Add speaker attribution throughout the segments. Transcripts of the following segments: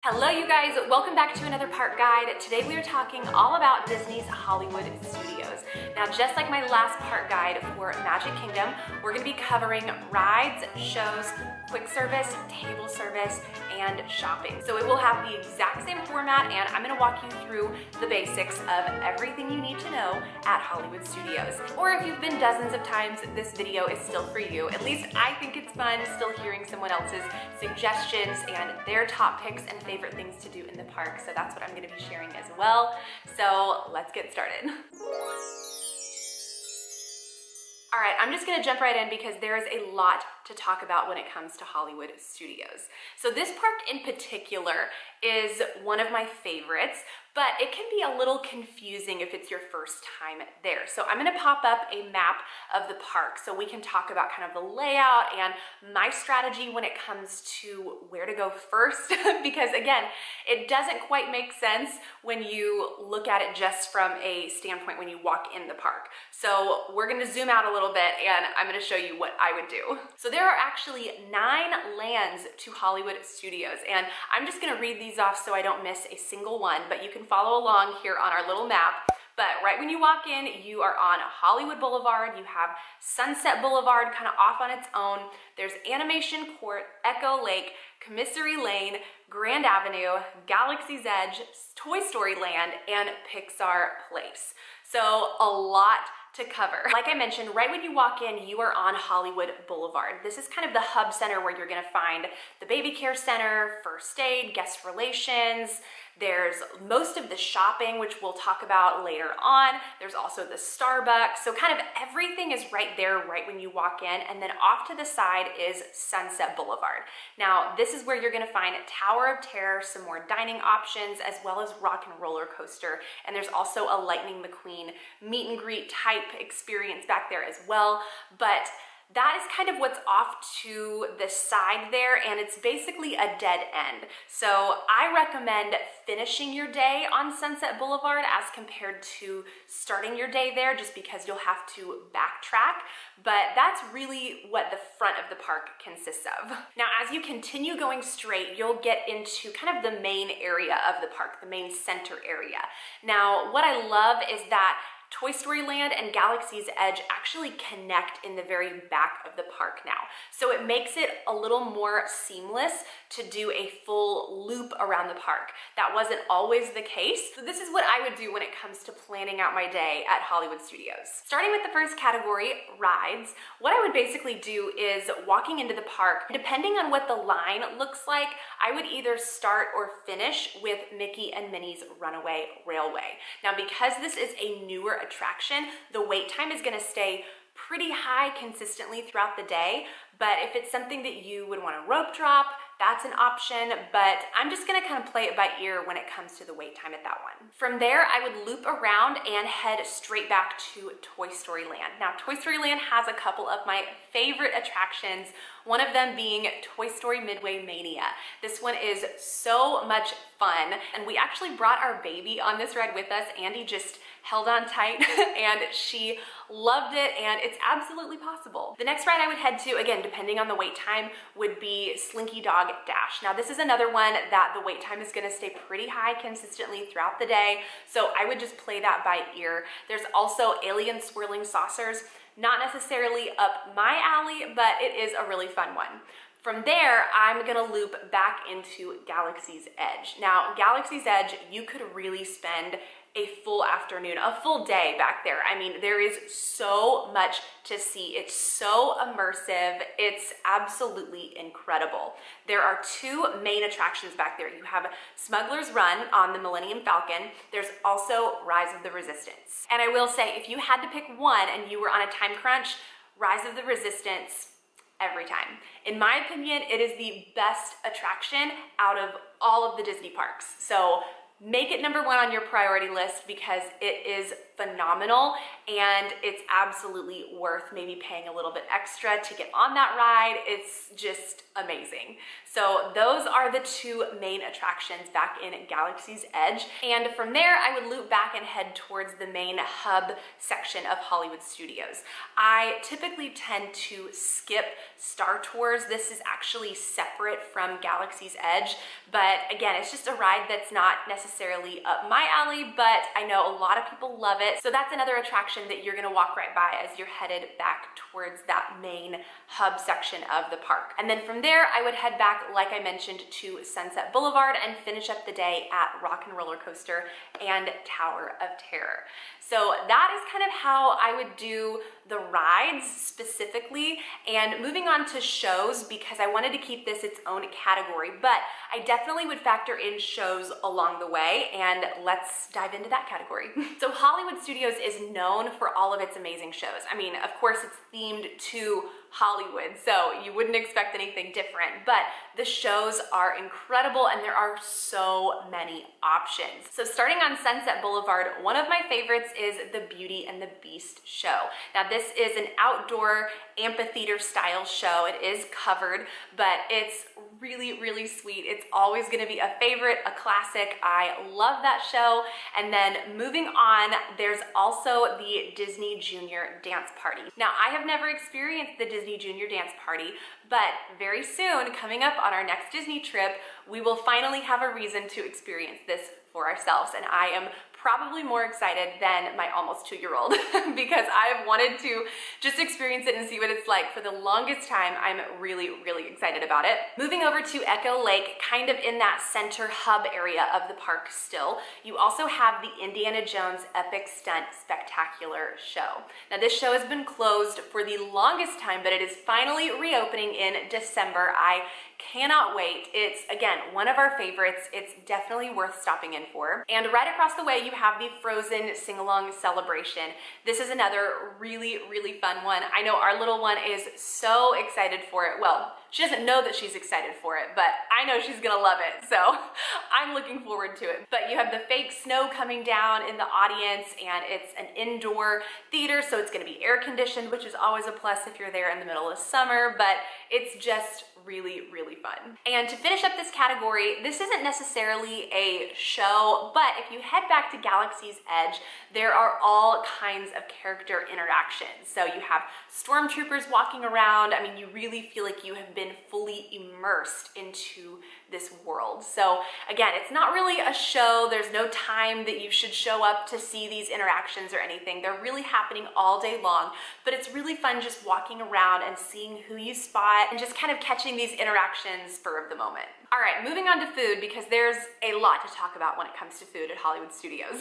Speaker 1: Hello you guys, welcome back to another park guide. Today we are talking all about Disney's Hollywood Studios. Now just like my last park guide for Magic Kingdom, we're going to be covering rides, shows, quick service, table service, and shopping. So it will have the exact same format and I'm going to walk you through the basics of everything you need to know at Hollywood Studios. Or if you've been dozens of times, this video is still for you. At least I think it's fun still hearing someone else's suggestions and their top picks and favorite things to do in the park, so that's what I'm going to be sharing as well. So let's get started. All right, I'm just gonna jump right in because there is a lot to talk about when it comes to Hollywood Studios. So this park in particular is one of my favorites, but it can be a little confusing if it's your first time there. So I'm gonna pop up a map of the park so we can talk about kind of the layout and my strategy when it comes to where to go first, because again, it doesn't quite make sense when you look at it just from a standpoint when you walk in the park. So we're gonna zoom out a little bit and I'm gonna show you what I would do. So there are actually 9 lands to Hollywood Studios, and I'm just gonna read these off so I don't miss a single one, but you can follow along here on our little map. But right when you walk in, you are on Hollywood Boulevard. You have Sunset Boulevard kind of off on its own. There's Animation Court, Echo Lake, Commissary Lane, Grand Avenue, Galaxy's Edge, Toy Story Land, and Pixar Place. So a lot to cover. Like I mentioned, right when you walk in, you are on Hollywood Boulevard. This is kind of the hub center where you're gonna find the baby care center, first aid, guest relations. There's most of the shopping, which we'll talk about later on. There's also the Starbucks. So kind of everything is right there right when you walk in. And then off to the side is Sunset Boulevard. Now, this is where you're gonna find Tower of Terror, some more dining options, as well as Rock and Roller Coaster. And there's also a Lightning McQueen meet and greet type experience back there as well. But that is kind of what's off to the side there, and it's basically a dead end. So I recommend finishing your day on Sunset Boulevard as compared to starting your day there, just because you'll have to backtrack. But that's really what the front of the park consists of. Now, as you continue going straight, you'll get into kind of the main area of the park, the main center area. Now, what I love is that Toy Story Land and Galaxy's Edge actually connect in the very back of the park now. So it makes it a little more seamless to do a full loop around the park. That wasn't always the case. So this is what I would do when it comes to planning out my day at Hollywood Studios. Starting with the first category, rides, what I would basically do is walking into the park, depending on what the line looks like, I would either start or finish with Mickey and Minnie's Runaway Railway. Now, because this is a newer attraction, the wait time is gonna stay pretty high consistently throughout the day, but if it's something that you would want to rope drop, that's an option, but I'm just gonna kind of play it by ear when it comes to the wait time at that one. From there, I would loop around and head straight back to Toy Story Land. Now, Toy Story Land has a couple of my favorite attractions, one of them being Toy Story Midway Mania. This one is so much fun, and we actually brought our baby on this ride with us. Andy just held on tight and she loved it, and it's absolutely possible. The next ride I would head to, again, depending on the wait time, would be Slinky Dog Dash. Now, this is another one that the wait time is gonna stay pretty high consistently throughout the day, so I would just play that by ear. There's also Alien Swirling Saucers, not necessarily up my alley, but it is a really fun one. From there, I'm gonna loop back into Galaxy's Edge. Now, Galaxy's Edge, you could really spend a full afternoon, a full day back there. I mean, there is so much to see. It's so immersive. It's absolutely incredible. There are 2 main attractions back there. You have Smuggler's Run on the Millennium Falcon. There's also Rise of the Resistance. And I will say, if you had to pick one and you were on a time crunch, Rise of the Resistance every time. In my opinion, it is the best attraction out of all of the Disney parks. So make it number 1 on your priority list because it is phenomenal and it's absolutely worth maybe paying a little bit extra to get on that ride. It's just amazing. So those are the two main attractions back in Galaxy's Edge. And from there, I would loop back and head towards the main hub section of Hollywood Studios. I typically tend to skip Star Tours. This is actually separate from Galaxy's Edge, but again, it's just a ride that's not necessarily up my alley, but I know a lot of people love it. So that's another attraction that you're gonna walk right by as you're headed back towards that main hub section of the park. And then from there, I would head back, like I mentioned, to Sunset Boulevard and finish up the day at Rock and Roller Coaster and Tower of Terror. So that is kind of how I would do the rides specifically. And moving on to shows, because I wanted to keep this its own category, but I definitely would factor in shows along the way, and let's dive into that category. So Hollywood Studios is known for all of its amazing shows. I mean, of course it's themed to Hollywood, so you wouldn't expect anything different, but the shows are incredible and there are so many options. So starting on Sunset Boulevard, one of my favorites is the Beauty and the Beast show. Now this is an outdoor amphitheater style show. It is covered, but it's really, really sweet. It's always gonna be a favorite, a classic. I love that show. And then moving on, there's also the Disney Junior Dance Party. Now I have never experienced the Disney Junior Dance Party, but very soon, coming up on our next Disney trip, we will finally have a reason to experience this for ourselves. And I am probably more excited than my almost 2-year-old because I've wanted to just experience it and see what it's like for the longest time. I'm really, really excited about it. Moving over to Echo Lake, kind of in that center hub area of the park still, you also have the Indiana Jones Epic Stunt Spectacular show. Now this show has been closed for the longest time, but it is finally reopening in December. I cannot wait. It's, again, one of our favorites. It's definitely worth stopping in for. And right across the way, you have the Frozen Sing-Along Celebration. This is another really, really fun one. I know our little one is so excited for it. Well, she doesn't know that she's excited for it, but I know she's gonna love it, so I'm looking forward to it. But you have the fake snow coming down in the audience, and it's an indoor theater, so it's gonna be air conditioned, which is always a plus if you're there in the middle of summer, but it's just really, really fun. And to finish up this category, this isn't necessarily a show, but if you head back to Galaxy's Edge, there are all kinds of character interactions. So you have stormtroopers walking around. I mean, you really feel like you have been fully immersed into this world. So again, it's not really a show. There's no time that you should show up to see these interactions or anything. They're really happening all day long, but it's really fun just walking around and seeing who you spot and just kind of catching these interactions spur of the moment. All right, moving on to food, because there's a lot to talk about when it comes to food at Hollywood Studios.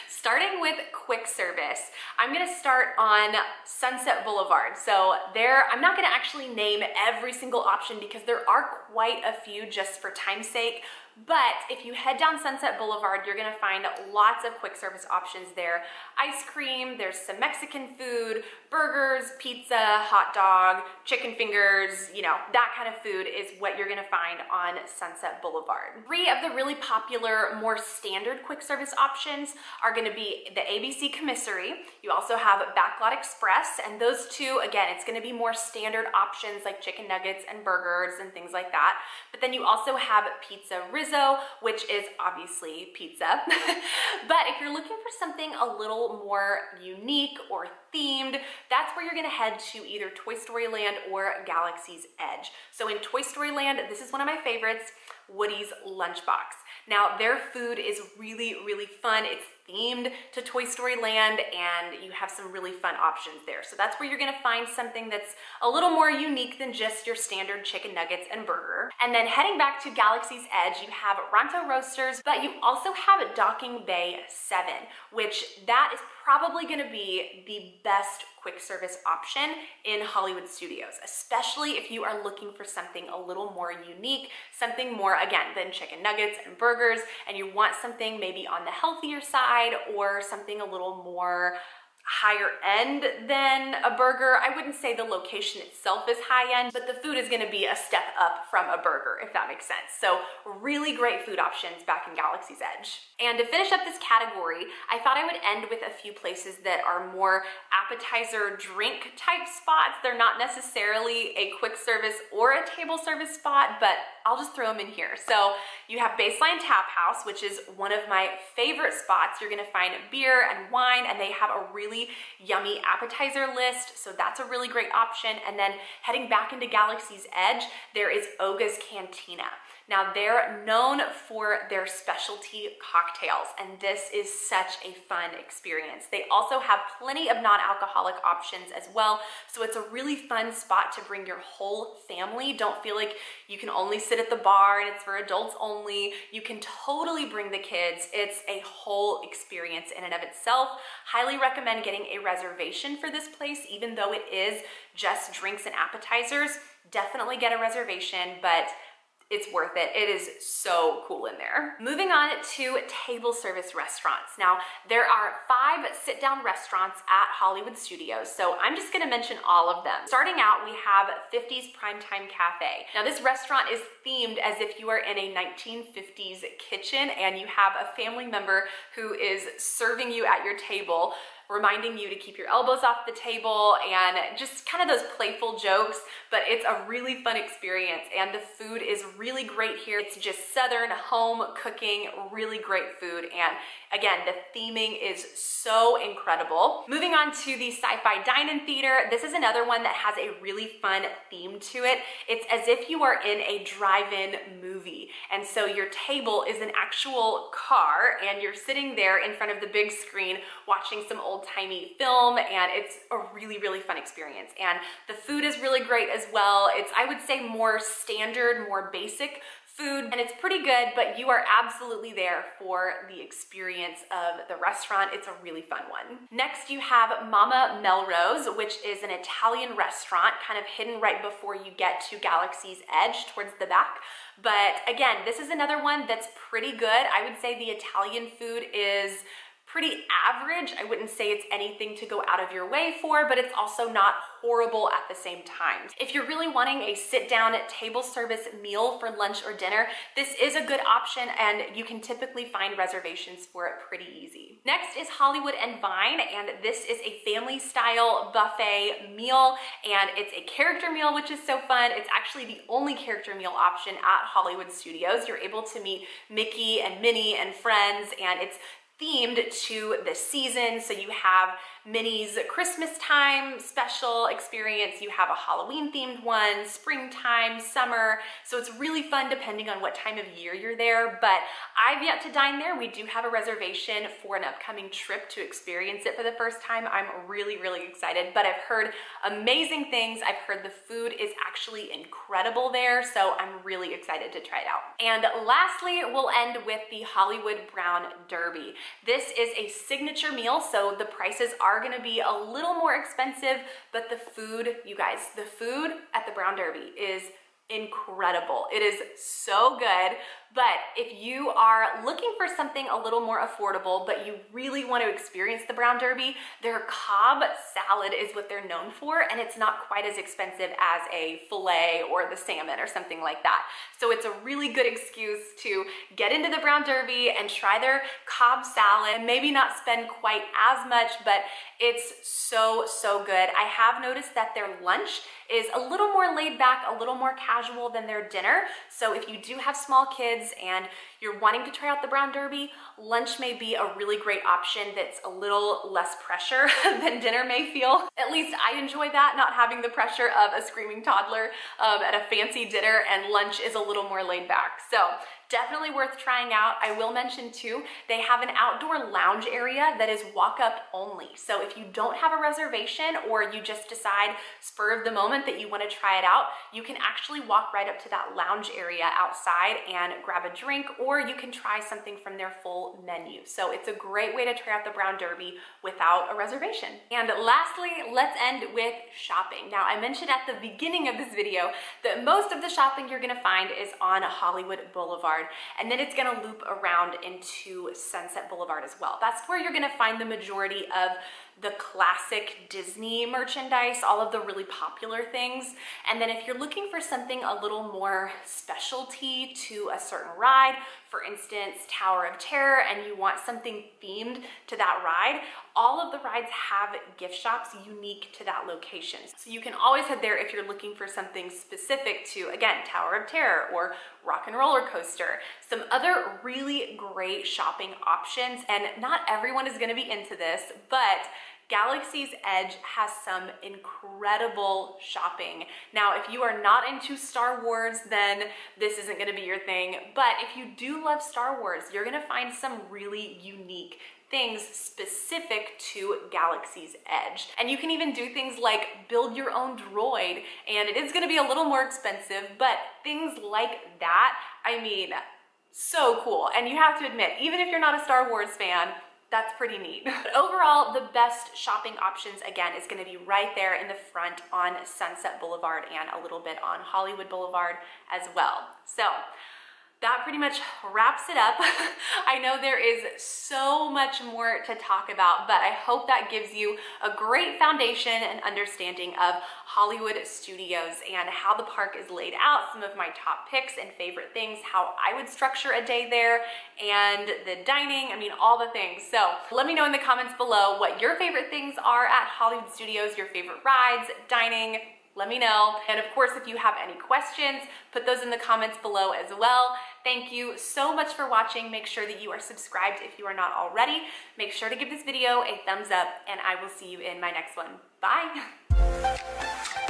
Speaker 1: Starting with quick service, I'm gonna start on Sunset Boulevard. So there, I'm not gonna actually name every single option because there are quite a few just for time's sake. But if you head down Sunset Boulevard, you're gonna find lots of quick service options there. Ice cream, there's some Mexican food, burgers, pizza, hot dog, chicken fingers, you know, that kind of food is what you're gonna find on Sunset Boulevard. 3 of the really popular, more standard quick service options are gonna be the ABC Commissary. You also have Backlot Express, and those two, again, it's gonna be more standard options like chicken nuggets and burgers and things like that. But then you also have Pizza Rizzo, which is obviously pizza. But if you're looking for something a little more unique or themed, that's where you're gonna head to either Toy Story Land or Galaxy's Edge. So in Toy Story Land, this is one of my favorites, Woody's Lunchbox. Now their food is really, really fun. It's themed to Toy Story Land, and you have some really fun options there. So that's where you're gonna find something that's a little more unique than just your standard chicken nuggets and burger. And then heading back to Galaxy's Edge, you have Ronto Roasters, but you also have Docking Bay 7, which that is probably gonna be the best quick service option in Hollywood Studios, especially if you are looking for something a little more unique, something more, again, than chicken nuggets and burgers, and you want something maybe on the healthier side or something a little more higher end than a burger. I wouldn't say the location itself is high end, but the food is gonna be a step up from a burger, if that makes sense. So really great food options back in Galaxy's Edge. And to finish up this category, I thought I would end with a few places that are more appetizer drink type spots. They're not necessarily a quick service or a table service spot, but I'll just throw them in here. So you have Baseline Tap House, which is one of my favorite spots. You're gonna find beer and wine, and they have a really yummy appetizer list, so that's a really great option. And then heading back into Galaxy's Edge, there is Oghs Cantina. Now they're known for their specialty cocktails, and this is such a fun experience. They also have plenty of non-alcoholic options as well, so it's a really fun spot to bring your whole family. Don't feel like you can only sit at the bar and it's for adults only. You can totally bring the kids. It's a whole experience in and of itself. Highly recommend getting a reservation for this place, even though it is just drinks and appetizers. Definitely get a reservation, but it's worth it. It is so cool in there. Moving on to table service restaurants. Now, there are 5 sit-down restaurants at Hollywood Studios, so I'm just gonna mention all of them. Starting out, we have 50s Primetime Cafe. Now, this restaurant is themed as if you are in a 1950s kitchen and you have a family member who is serving you at your table, reminding you to keep your elbows off the table and just kind of those playful jokes, but it's a really fun experience and the food is really great here. It's just Southern home cooking, really great food, and again, the theming is so incredible. Moving on to the Sci-Fi Dine-In Theater, this is another one that has a really fun theme to it. It's as if you are in a drive-in movie, and so your table is an actual car and you're sitting there in front of the big screen watching some old-timey film, and it's a really, really fun experience. And the food is really great as well. It's, I would say, more standard, more basic food, and it's pretty good, but you are absolutely there for the experience of the restaurant. It's a really fun one. Next, you have Mama Melrose, which is an Italian restaurant kind of hidden right before you get to Galaxy's Edge towards the back. But again, this is another one that's pretty good. I would say the Italian food is pretty average. I wouldn't say it's anything to go out of your way for, but it's also not horrible at the same time. If you're really wanting a sit-down table service meal for lunch or dinner, this is a good option and you can typically find reservations for it pretty easy. Next is Hollywood and Vine, and this is a family-style buffet meal, and it's a character meal, which is so fun. It's actually the only character meal option at Hollywood Studios. You're able to meet Mickey and Minnie and friends, and it's themed to the season. So you have Minnie's Christmas time special experience, you have a Halloween themed one, springtime, summer. So it's really fun depending on what time of year you're there, but I've yet to dine there. We do have a reservation for an upcoming trip to experience it for the first time. I'm really, really excited, but I've heard amazing things. I've heard the food is actually incredible there, so I'm really excited to try it out. And lastly, we'll end with the Hollywood Brown Derby. This is a signature meal, so the prices are gonna be a little more expensive, but the food, you guys, the food at the Brown Derby is incredible. It is so good. But if you are looking for something a little more affordable, but you really want to experience the Brown Derby, their Cobb salad is what they're known for, and it's not quite as expensive as a filet or the salmon or something like that. So it's a really good excuse to get into the Brown Derby and try their Cobb salad, and maybe not spend quite as much, but it's so, so good. I have noticed that their lunch is a little more laid back, a little more casual than their dinner. So if you do have small kids and you're wanting to try out the Brown Derby, lunch may be a really great option that's a little less pressure than dinner may feel. At least I enjoy that, not having the pressure of a screaming toddler at a fancy dinner, and lunch is a little more laid back. So definitely worth trying out. I will mention too, they have an outdoor lounge area that is walk-up only. So if you don't have a reservation or you just decide spur of the moment that you want to try it out, you can actually walk right up to that lounge area outside and grab a drink, or you can try something from their full menu. So it's a great way to try out the Brown Derby without a reservation. And lastly, let's end with shopping. Now, I mentioned at the beginning of this video that most of the shopping you're gonna find is on Hollywood Boulevard, and then it's gonna loop around into Sunset Boulevard as well. That's where you're gonna find the majority of the classic Disney merchandise, all of the really popular things. And then if you're looking for something a little more specialty to a certain ride, for instance, Tower of Terror, and you want something themed to that ride, all of the rides have gift shops unique to that location. So you can always head there if you're looking for something specific to, again, Tower of Terror or Rock and Roller Coaster. Some other really great shopping options, and not everyone is gonna be into this, but Galaxy's Edge has some incredible shopping. Now, if you are not into Star Wars, then this isn't gonna be your thing. But if you do love Star Wars, you're gonna find some really unique things specific to Galaxy's Edge. And you can even do things like build your own droid, and it is gonna be a little more expensive, but things like that, I mean, so cool. And you have to admit, even if you're not a Star Wars fan, that's pretty neat. But overall, the best shopping options, again, is gonna be right there in the front on Sunset Boulevard and a little bit on Hollywood Boulevard as well. So that pretty much wraps it up. I know there is so much more to talk about, but I hope that gives you a great foundation and understanding of Hollywood Studios and how the park is laid out, some of my top picks and favorite things, how I would structure a day there, and the dining, I mean, all the things. So let me know in the comments below what your favorite things are at Hollywood Studios, your favorite rides, dining. Let me know. And of course, if you have any questions, put those in the comments below as well. Thank you so much for watching. Make sure that you are subscribed if you are not already. Make sure to give this video a thumbs up, and I will see you in my next one. Bye.